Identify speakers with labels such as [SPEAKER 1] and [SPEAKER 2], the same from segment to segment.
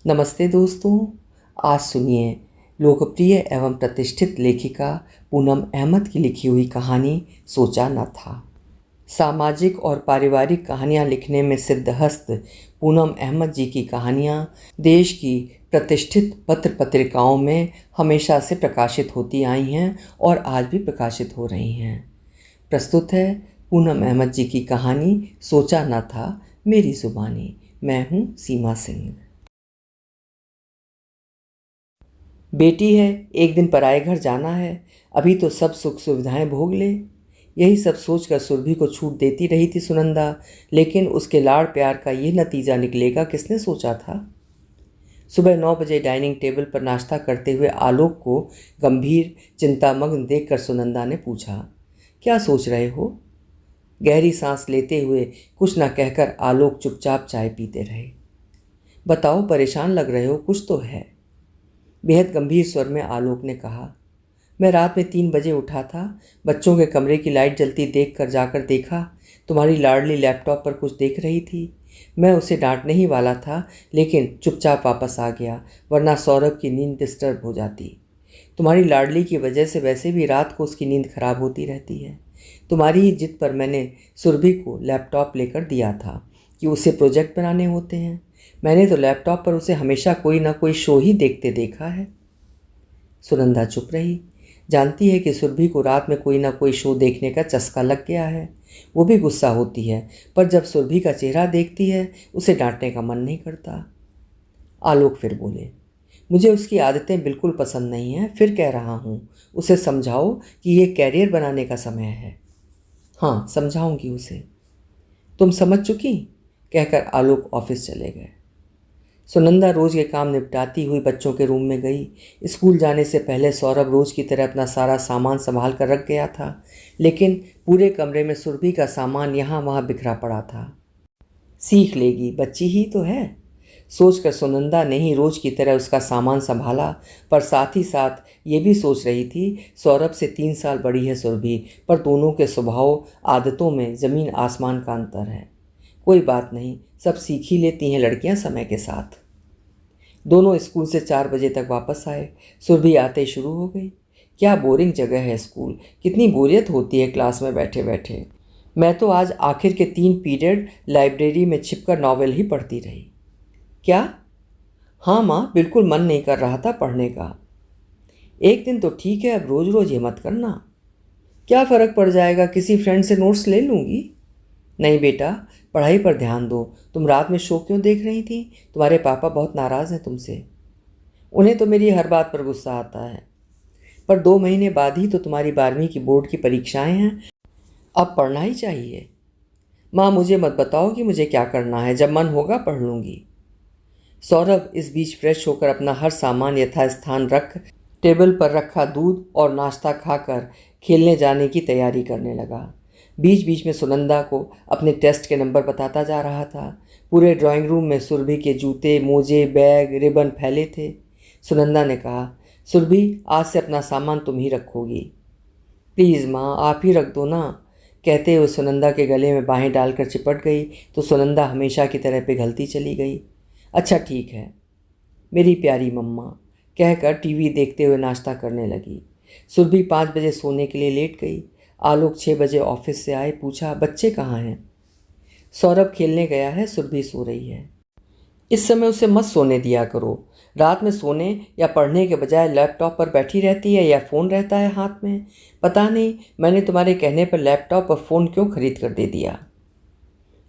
[SPEAKER 1] नमस्ते दोस्तों। आज सुनिए लोकप्रिय एवं प्रतिष्ठित लेखिका पूनम अहमद की लिखी हुई कहानी सोचा न था। सामाजिक और पारिवारिक कहानियाँ लिखने में सिद्धहस्त पूनम अहमद जी की कहानियाँ देश की प्रतिष्ठित पत्र पत्रिकाओं में हमेशा से प्रकाशित होती आई हैं और आज भी प्रकाशित हो रही हैं। प्रस्तुत है पूनम अहमद जी की कहानी सोचा न था, मेरी जुबानी। मैं हूँ सीमा सिंह। बेटी है, एक दिन पराए घर जाना है, अभी तो सब सुख सुविधाएं भोग ले। यही सब सोचकर सुरभि को छूट देती रही थी सुनंदा, लेकिन उसके लाड़ प्यार का ये नतीजा निकलेगा किसने सोचा था। सुबह 9 बजे डाइनिंग टेबल पर नाश्ता करते हुए आलोक को गंभीर चिंतामग्न देखकर सुनंदा ने पूछा, क्या सोच रहे हो? गहरी सांस लेते हुए कुछ न कहकर आलोक चुपचाप चाय पीते रहे। बताओ, परेशान लग रहे हो, कुछ तो है। बेहद गंभीर स्वर में आलोक ने कहा, मैं रात में 3 बजे उठा था, बच्चों के कमरे की लाइट जलती देख कर जाकर देखा, तुम्हारी लाडली लैपटॉप पर कुछ देख रही थी। मैं उसे डांटने ही वाला था, लेकिन चुपचाप वापस आ गया, वरना सौरभ की नींद डिस्टर्ब हो जाती। तुम्हारी लाडली की वजह से वैसे भी रात को उसकी नींद खराब होती रहती है। तुम्हारी ही जिद पर मैंने सुरभि को लैपटॉप लेकर दिया था कि उसे प्रोजेक्ट बनाने होते हैं। मैंने तो लैपटॉप पर उसे हमेशा कोई ना कोई शो ही देखते देखा है। सुनंदा चुप रही। जानती है कि सुरभि को रात में कोई ना कोई शो देखने का चस्का लग गया है। वो भी गुस्सा होती है, पर जब सुरभि का चेहरा देखती है उसे डांटने का मन नहीं करता। आलोक फिर बोले, मुझे उसकी आदतें बिल्कुल पसंद नहीं हैं, फिर कह रहा हूँ उसे समझाओ कि ये कैरियर बनाने का समय है। हाँ, समझाऊंगी उसे। तुम समझ चुकी? कहकर आलोक ऑफिस चले गए। सुनंदा रोज के काम निपटाती हुई बच्चों के रूम में गई। स्कूल जाने से पहले सौरभ रोज की तरह अपना सारा सामान संभाल कर रख गया था, लेकिन पूरे कमरे में सुरभि का सामान यहाँ वहाँ बिखरा पड़ा था। सीख लेगी, बच्ची ही तो है, सोचकर सुनंदा ने ही रोज की तरह उसका सामान संभाला, पर साथ ही साथ ये भी सोच रही थी सौरभ से 3 साल बड़ी है सुरभि, पर दोनों के स्वभाव आदतों में ज़मीन आसमान का अंतर है। कोई बात नहीं, सब सीख ही लेती हैं लड़कियां समय के साथ। दोनों स्कूल से 4 बजे तक वापस आए। सुरभि आते ही शुरू हो गई, क्या बोरिंग जगह है स्कूल, कितनी बोरियत होती है क्लास में बैठे बैठे। मैं तो आज आखिर के 3 पीरियड लाइब्रेरी में छिपकर नॉवेल ही पढ़ती रही। क्या? हाँ माँ, बिल्कुल मन नहीं कर रहा था पढ़ने का। एक दिन तो ठीक है, अब रोज रोज ये मत करना। क्या फ़र्क पड़ जाएगा, किसी फ्रेंड से नोट्स ले लूँगी। नहीं बेटा, पढ़ाई पर ध्यान दो। तुम रात में शो क्यों देख रही थी? तुम्हारे पापा बहुत नाराज़ हैं तुमसे। उन्हें तो मेरी हर बात पर गुस्सा आता है, पर 2 महीने बाद ही तो तुम्हारी 12वीं की बोर्ड की परीक्षाएं हैं, अब पढ़ना ही चाहिए। माँ, मुझे मत बताओ कि मुझे क्या करना है, जब मन होगा पढ़ लूँगी। सौरभ इस बीच फ्रेश होकर अपना हर सामान यथास्थान रख टेबल पर रखा दूध और नाश्ता खाकर खेलने जाने की तैयारी करने लगा। बीच बीच में सुनंदा को अपने टेस्ट के नंबर बताता जा रहा था। पूरे ड्राइंग रूम में सुरभि के जूते, मोजे, बैग, रिबन फैले थे। सुनंदा ने कहा, सुरभि, आज से अपना सामान तुम ही रखोगी। प्लीज़ माँ, आप ही रख दो ना। कहते हुए सुनंदा के गले में बाहें डालकर चिपट गई तो सुनंदा हमेशा की तरह पिघलती चली गई। अच्छा ठीक है मेरी प्यारी मम्मा, कहकर टीवी देखते हुए नाश्ता करने लगी। सुरभि 5 बजे सोने के लिए लेट गई। आलोक 6 बजे ऑफिस से आए, पूछा, बच्चे कहाँ हैं? सौरभ खेलने गया है, सुरभि सो रही है। इस समय उसे मत सोने दिया करो। रात में सोने या पढ़ने के बजाय लैपटॉप पर बैठी रहती है या फ़ोन रहता है हाथ में। पता नहीं मैंने तुम्हारे कहने पर लैपटॉप और फ़ोन क्यों खरीद कर दे दिया।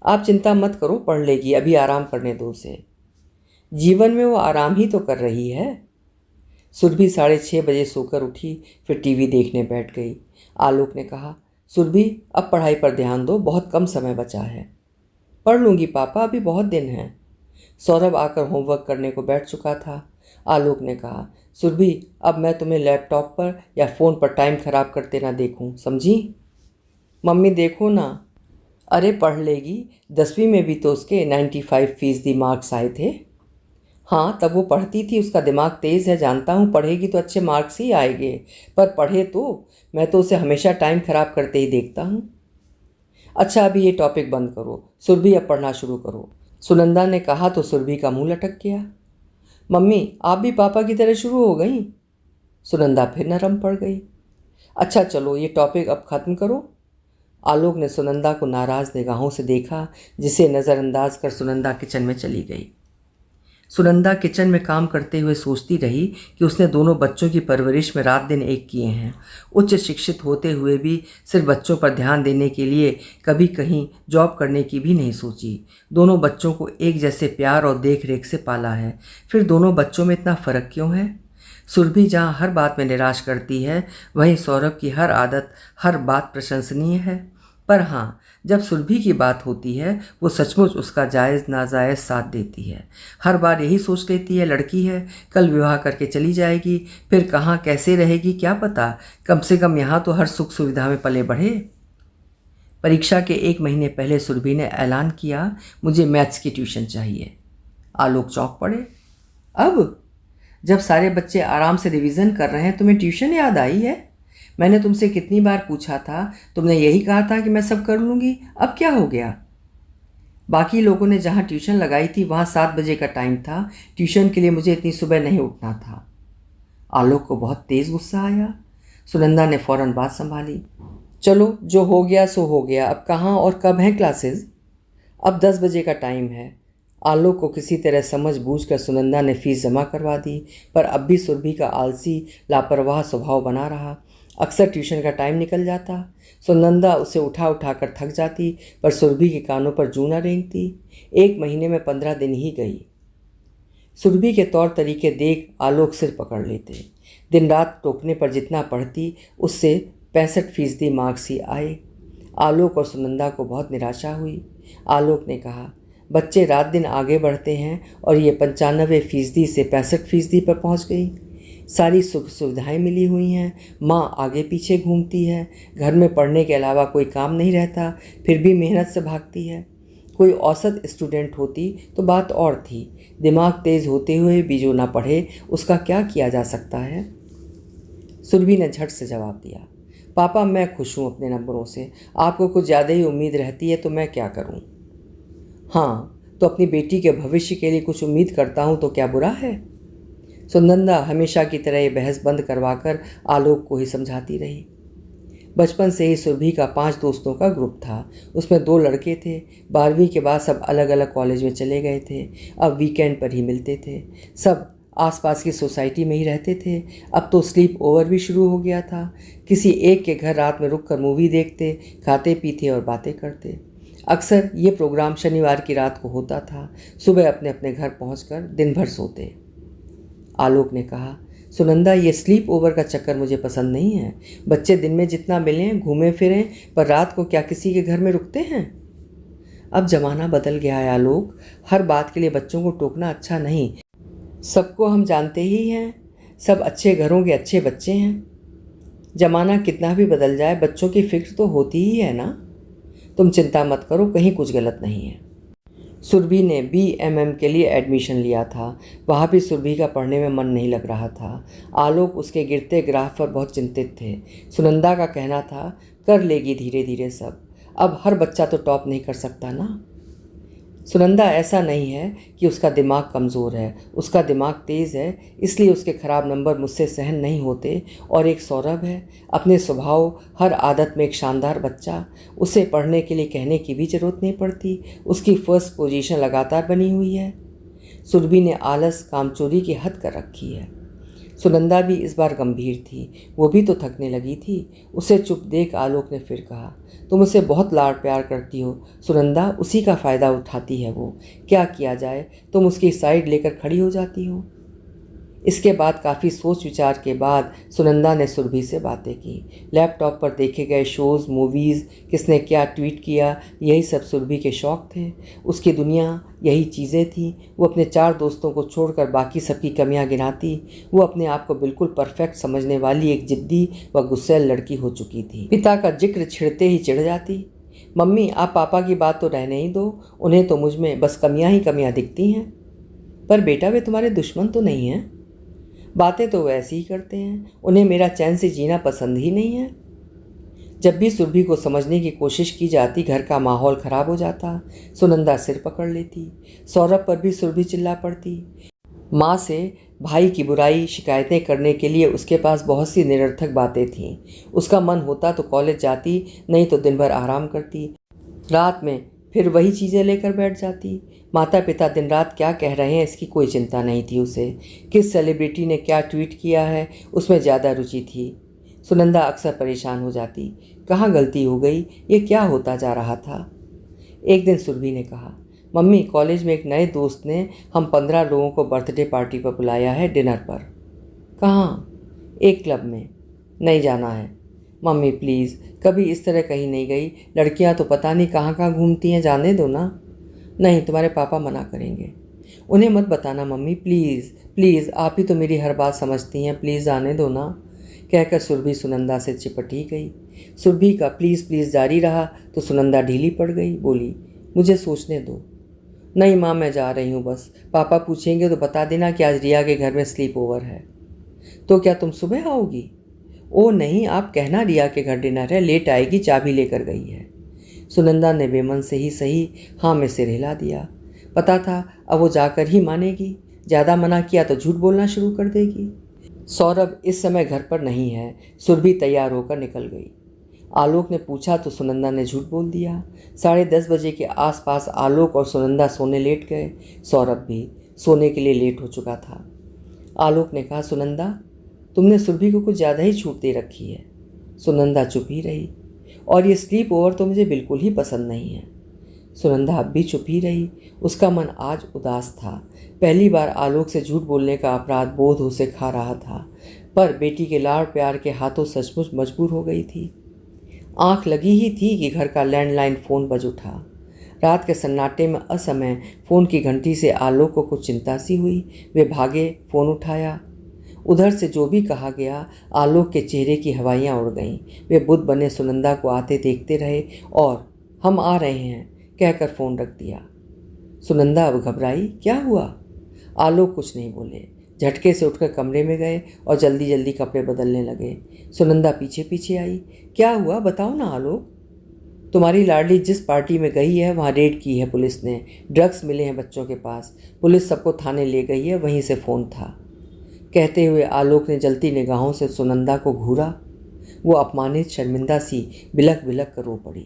[SPEAKER 1] आप चिंता मत करो, पढ़ लेगी, अभी आराम करने दो उसे। जीवन में वो आराम ही तो कर रही है। सुरभि 6:30 बजे सोकर उठी, फिर टीवी देखने बैठ गई। आलोक ने कहा, सुरभि, अब पढ़ाई पर ध्यान दो, बहुत कम समय बचा है। पढ़ लूँगी पापा, अभी बहुत दिन हैं। सौरभ आकर होमवर्क करने को बैठ चुका था। आलोक ने कहा, सुरभि, अब मैं तुम्हें लैपटॉप पर या फ़ोन पर टाइम ख़राब करते ना देखूं, समझी? मम्मी देखो ना। अरे पढ़ लेगी, 10वीं में भी तो उसके 95% मार्क्स आए थे। हाँ, तब वो पढ़ती थी, उसका दिमाग तेज़ है, जानता हूँ, पढ़ेगी तो अच्छे मार्क्स ही आएंगे। पर पढ़े तो, मैं तो उसे हमेशा टाइम ख़राब करते ही देखता हूँ। अच्छा, अभी ये टॉपिक बंद करो, सुरभि अब पढ़ना शुरू करो। सुनंदा ने कहा तो सुरभि का मुंह लटक गया। मम्मी आप भी पापा की तरह शुरू हो गई। सुनंदा फिर नरम पड़ गई। अच्छा चलो ये टॉपिक अब ख़त्म करो। आलोक ने सुनंदा को नाराज़ निगाहों से देखा, जिसे नज़रअंदाज कर सुनंदा किचन में चली गई। सुनंदा किचन में काम करते हुए सोचती रही कि उसने दोनों बच्चों की परवरिश में रात दिन एक किए हैं। उच्च शिक्षित होते हुए भी सिर्फ बच्चों पर ध्यान देने के लिए कभी कहीं जॉब करने की भी नहीं सोची। दोनों बच्चों को एक जैसे प्यार और देख रेख से पाला है, फिर दोनों बच्चों में इतना फ़र्क क्यों है? सुरभि जहाँ हर बात में निराश करती है, वहीं सौरभ की हर आदत, हर बात प्रशंसनीय है। पर हाँ, जब सुरभि की बात होती है वो सचमुच उसका जायज़ नाजायज़ साथ देती है। हर बार यही सोच लेती है, लड़की है, कल विवाह करके चली जाएगी, फिर कहाँ कैसे रहेगी क्या पता, कम से कम यहाँ तो हर सुख सुविधा में पले बढ़े। परीक्षा के 1 महीने पहले सुरभि ने ऐलान किया, मुझे मैथ्स की ट्यूशन चाहिए। आलोक चौंक पड़े। अब जब सारे बच्चे आराम से रिवीजन कर रहे हैं तुम्हें ट्यूशन याद आई है? मैंने तुमसे कितनी बार पूछा था, तुमने यही कहा था कि मैं सब कर लूँगी, अब क्या हो गया? बाकी लोगों ने जहाँ ट्यूशन लगाई थी वहाँ 7 बजे का टाइम था, ट्यूशन के लिए मुझे इतनी सुबह नहीं उठना था। आलोक को बहुत तेज़ गुस्सा आया। सुनंदा ने फ़ौरन बात संभाली। चलो जो हो गया सो हो गया, अब कहाँ और कब हैं क्लासेस? अब 10 बजे का टाइम है। आलोक को किसी तरह समझ बूझकर सुनंदा ने फ़ीस जमा करवा दी, पर अब भी सुरभि का आलसी लापरवाह स्वभाव बना रहा। अक्सर ट्यूशन का टाइम निकल जाता, सुनंदा उसे उठा उठा कर थक जाती, पर सुरभि के कानों पर जूं न रेंगती। 1 महीने में 15 दिन ही गई। सुरभि के तौर तरीके देख आलोक सिर पकड़ लेते। दिन रात टोकने पर जितना पढ़ती उससे 65% मार्क्स ही आए। आलोक और सुनंदा को बहुत निराशा हुई। आलोक ने कहा, बच्चे रात दिन आगे बढ़ते हैं और ये 95% से 65% पर पहुंच गई। सारी सुख सुविधाएं मिली हुई हैं, माँ आगे पीछे घूमती है, घर में पढ़ने के अलावा कोई काम नहीं रहता, फिर भी मेहनत से भागती है। कोई औसत स्टूडेंट होती तो बात और थी, दिमाग तेज़ होते हुए भी जो ना पढ़े उसका क्या किया जा सकता है? सुरभि ने झट से जवाब दिया, पापा मैं खुश हूँ अपने नंबरों से, आपको कुछ ज़्यादा ही उम्मीद रहती है तो मैं क्या करूँ? हाँ तो अपनी बेटी के भविष्य के लिए कुछ उम्मीद करता हूँ तो क्या बुरा है? सुनंदा हमेशा की तरह ये बहस बंद करवाकर आलोक को ही समझाती रही। बचपन से ही सुरभि का 5 दोस्तों का ग्रुप था। उसमें 2 लड़के थे। 12वीं के बाद सब अलग अलग कॉलेज में चले गए थे। अब वीकेंड पर ही मिलते थे। सब आसपास की सोसाइटी में ही रहते थे। अब तो स्लीप ओवर भी शुरू हो गया था। किसी एक के घर रात में रुककर मूवी देखते, खाते पीते और बातें करते। अक्सर ये प्रोग्राम शनिवार की रात को होता था। सुबह अपने अपने घर पहुंचकर दिन भर सोते। आलोक ने कहा, सुनंदा ये स्लीप ओवर का चक्कर मुझे पसंद नहीं है। बच्चे दिन में जितना मिलें घूमें फिरें, पर रात को क्या किसी के घर में रुकते हैं? अब जमाना बदल गया है आलोक, हर बात के लिए बच्चों को टोकना अच्छा नहीं। सबको हम जानते ही हैं, सब अच्छे घरों के अच्छे बच्चे हैं। जमाना कितना भी बदल जाए बच्चों की फिक्र तो होती ही है ना। तुम चिंता मत करो, कहीं कुछ गलत नहीं है। सुरभि ने BMM के लिए एडमिशन लिया था। वहाँ भी सुरभि का पढ़ने में मन नहीं लग रहा था। आलोक उसके गिरते ग्राफ पर बहुत चिंतित थे। सुनंदा का कहना था, कर लेगी धीरे धीरे सब, अब हर बच्चा तो टॉप नहीं कर सकता ना। सुनंदा ऐसा नहीं है कि उसका दिमाग कमज़ोर है, उसका दिमाग तेज़ है, इसलिए उसके ख़राब नंबर मुझसे सहन नहीं होते। और एक सौरभ है, अपने स्वभाव हर आदत में एक शानदार बच्चा, उसे पढ़ने के लिए कहने की भी ज़रूरत नहीं पड़ती। उसकी फर्स्ट पोजीशन लगातार बनी हुई है। सुरभि ने आलस कामचोरी की हद कर रखी है। सुनंदा भी इस बार गंभीर थी, वो भी तो थकने लगी थी। उसे चुप देख आलोक ने फिर कहा, तुम उसे बहुत लाड प्यार करती हो सुनंदा, उसी का फ़ायदा उठाती है वो। क्या किया जाए, तुम उसकी साइड लेकर खड़ी हो जाती हो। इसके बाद काफ़ी सोच विचार के बाद सुनंदा ने सुरभि से बातें की। लैपटॉप पर देखे गए शोज़, मूवीज़, किसने क्या ट्वीट किया, यही सब सुरभि के शौक़ थे। उसकी दुनिया यही चीज़ें थीं। वो अपने 4 दोस्तों को छोड़कर बाकी सबकी कमियां गिनाती। वो अपने आप को बिल्कुल परफेक्ट समझने वाली एक जिद्दी व गुस्सैल लड़की हो चुकी थी। पिता का जिक्र छिड़ते ही चिढ़ जाती। मम्मी आप पापा की बात तो रहने ही दो, उन्हें तो मुझ में बस कमियां ही कमियां दिखती हैं। पर बेटा वे तुम्हारे दुश्मन तो नहीं हैं, बातें तो वैसे ही करते हैं, उन्हें मेरा चैन से जीना पसंद ही नहीं है। जब भी सुरभि को समझने की कोशिश की जाती घर का माहौल ख़राब हो जाता। सुनंदा सिर पकड़ लेती। सौरभ पर भी सुरभि चिल्ला पड़ती। माँ से भाई की बुराई शिकायतें करने के लिए उसके पास बहुत सी निरर्थक बातें थीं। उसका मन होता तो कॉलेज जाती, नहीं तो दिन भर आराम करती। रात में फिर वही चीज़ें लेकर बैठ जाती। माता पिता दिन रात क्या कह रहे हैं इसकी कोई चिंता नहीं थी उसे। किस सेलिब्रिटी ने क्या ट्वीट किया है उसमें ज़्यादा रुचि थी। सुनंदा अक्सर परेशान हो जाती, कहाँ गलती हो गई, ये क्या होता जा रहा था। एक दिन सुरभि ने कहा, मम्मी कॉलेज में एक नए दोस्त ने हम 15 लोगों को बर्थडे पार्टी पर बुलाया है डिनर पर। कहाँ? एक क्लब में। नहीं जाना है। मम्मी प्लीज़, कभी इस तरह कहीं नहीं गई, लड़कियां तो पता नहीं कहाँ कहाँ घूमती हैं, जाने दो ना। नहीं, तुम्हारे पापा मना करेंगे। उन्हें मत बताना मम्मी, प्लीज़ प्लीज़, आप ही तो मेरी हर बात समझती हैं, प्लीज़ आने दो ना। कहकर सुरभि सुनंदा से चिपट ही गई। सुरभि का प्लीज़ प्लीज़ जारी रहा तो सुनंदा ढीली पड़ गई, बोली, मुझे सोचने दो। नहीं माँ, मैं जा रही हूँ बस, पापा पूछेंगे तो बता देना कि आज रिया के घर में स्लीप ओवर है। तो क्या तुम सुबह आओगी? ओ नहीं, आप कहना रिया के घर डिनर है, लेट आएगी, चाबी लेकर गई है। सुनंदा ने बेमन से ही सही हाँ में सिर हिला दिया। पता था अब वो जाकर ही मानेगी, ज़्यादा मना किया तो झूठ बोलना शुरू कर देगी। सौरभ इस समय घर पर नहीं है। सुरभि तैयार होकर निकल गई। आलोक ने पूछा तो सुनंदा ने झूठ बोल दिया। 10:30 बजे के आसपास आलोक और सुनंदा सोने लेट गए। सौरभ भी सोने के लिए लेट हो चुका था। आलोक ने कहा, सुनंदा तुमने सुरभि को कुछ ज़्यादा ही छूट दे रखी है। सुनंदा चुप ही रही। और ये स्लीप ओवर तो मुझे बिल्कुल ही पसंद नहीं है। सुनंदा अब भी चुप ही रही। उसका मन आज उदास था। पहली बार आलोक से झूठ बोलने का अपराध बोध उसे खा रहा था, पर बेटी के लाड़ प्यार के हाथों सचमुच मजबूर हो गई थी। आंख लगी ही थी कि घर का लैंडलाइन फ़ोन बज उठा। रात के सन्नाटे में असमय फ़ोन की घंटी से आलोक को कुछ चिंता सी हुई। वे भागे, फ़ोन उठाया। उधर से जो भी कहा गया, आलोक के चेहरे की हवाइयाँ उड़ गईं। वे बुद्ध बने सुनंदा को आते देखते रहे और हम आ रहे हैं कहकर फ़ोन रख दिया। सुनंदा अब घबराई, क्या हुआ? आलोक कुछ नहीं बोले। झटके से उठकर कमरे में गए और जल्दी जल्दी कपड़े बदलने लगे। सुनंदा पीछे पीछे आई। क्या हुआ, बताओ ना आलोक। तुम्हारी लाडली जिस पार्टी में गई है वहाँ रेड की है पुलिस ने। ड्रग्स मिले हैं बच्चों के पास। पुलिस सबको थाने ले गई है, वहीं से फ़ोन था। कहते हुए आलोक ने जलती निगाहों से सुनंदा को घूरा। वो अपमानित शर्मिंदा सी बिलख बिलख कर रो पड़ी।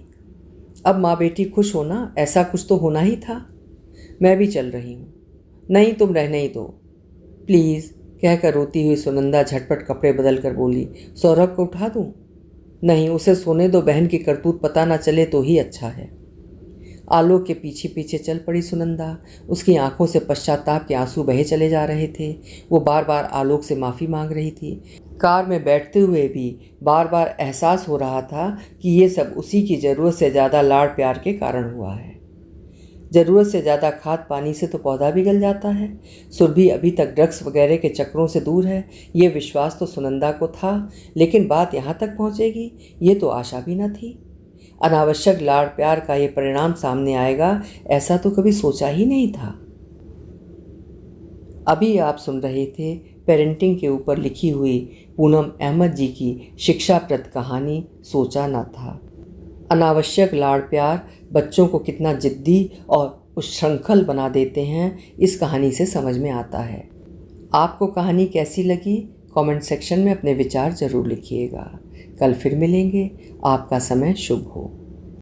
[SPEAKER 1] अब माँ बेटी खुश हो ना, ऐसा कुछ तो होना ही था। मैं भी चल रही हूँ। नहीं, तुम रहने ही दो प्लीज़, कहकर रोती हुई सुनंदा झटपट कपड़े बदल कर बोली, सौरभ को उठा दूँ? नहीं, उसे सोने दो, बहन की करतूत पता ना चले तो ही अच्छा है। आलोक के पीछे पीछे चल पड़ी सुनंदा। उसकी आंखों से पश्चाताप के आंसू बहे चले जा रहे थे। वो बार बार आलोक से माफ़ी मांग रही थी। कार में बैठते हुए भी बार बार एहसास हो रहा था कि ये सब उसी की ज़रूरत से ज़्यादा लाड़ प्यार के कारण हुआ है। ज़रूरत से ज़्यादा खाद पानी से तो पौधा भी गल जाता है। सुरभि अभी तक ड्रग्स वगैरह के चक्रों से दूर है, ये विश्वास तो सुनंदा को था, लेकिन बात यहाँ तक पहुँचेगी ये तो आशा भी न थी। अनावश्यक लाड़ प्यार का ये परिणाम सामने आएगा, ऐसा तो कभी सोचा ही नहीं था। अभी आप सुन रहे थे पेरेंटिंग के ऊपर लिखी हुई पूनम अहमद जी की शिक्षाप्रद कहानी सोचा न था। अनावश्यक लाड़ प्यार बच्चों को कितना जिद्दी और उच्छृंखल बना देते हैं, इस कहानी से समझ में आता है। आपको कहानी कैसी लगी कमेंट सेक्शन में अपने विचार ज़रूर लिखिएगा। कल फिर मिलेंगे। आपका समय शुभ हो।